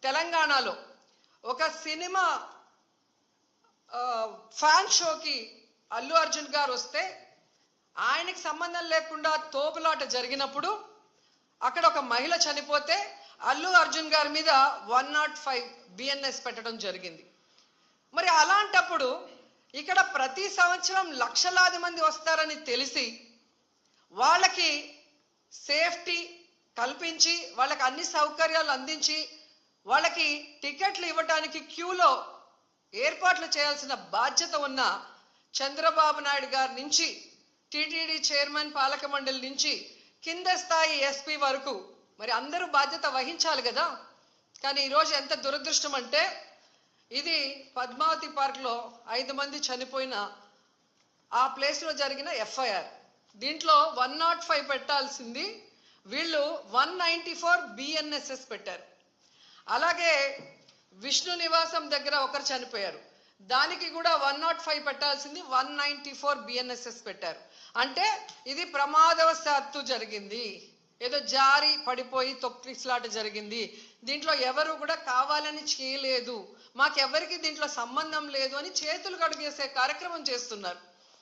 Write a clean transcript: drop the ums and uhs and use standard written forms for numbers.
తెలంగాణలో ఒక cinema fan షోకి అల్లు అర్జున్ గారు వస్తే ఆయనకి సంబంధం లేకుండా తోపులాట జరిగినప్పుడు అక్కడ ఒక మహిళ చనిపోతే అల్లు అర్జున్ గారి మీద 105 బిఎన్ఎస్ పెట్టడం జరిగింది. మరి అలాంటప్పుడు ఇక్కడ ప్రతి సంవత్సరం లక్షలాది మంది వస్తారని తెలిసి వాళ్ళకి సేఫ్టీ కల్పించి వాళ్ళకి అన్ని సౌకర్యాలు అందించి వాళ్ళకి టికెట్లు ఇవ్వడానికి క్యూలో ఏర్పాట్లు చేయాల్సిన బాధ్యత ఉన్న చంద్రబాబు నాయుడు గారి నుంచి టీటీడీ చైర్మన్ పాలక మండలి నుంచి కింద స్థాయి ఎస్పీ వరకు మరి అందరూ బాధ్యత వహించాలి కదా. కానీ ఈరోజు ఎంత దురదృష్టం అంటే ఇది పద్మావతి పార్క్లో 5 మంది చనిపోయిన ఆ ప్లేస్లో జరిగిన ఎఫ్ఐఆర్. దీంట్లో 105 పెట్టాల్సింది వీళ్ళు 194 బిఎన్ఎస్ఎస్ పెట్టారు. అలాగే విష్ణు నివాసం దగ్గర ఒకరు చనిపోయారు, దానికి కూడా 105 పెట్టాల్సింది 194 బిఎన్ఎస్ఎస్ పెట్టారు. అంటే ఇది ప్రమాదవశాత్తు జరిగింది, ఏదో జారి పడిపోయి తొక్కిసలాట జరిగింది, దీంట్లో ఎవరు కూడా కావాలని చేయలేదు, మాకెవరికి దీంట్లో సంబంధం లేదు అని చేతులు కడిగేసే కార్యక్రమం చేస్తున్నారు.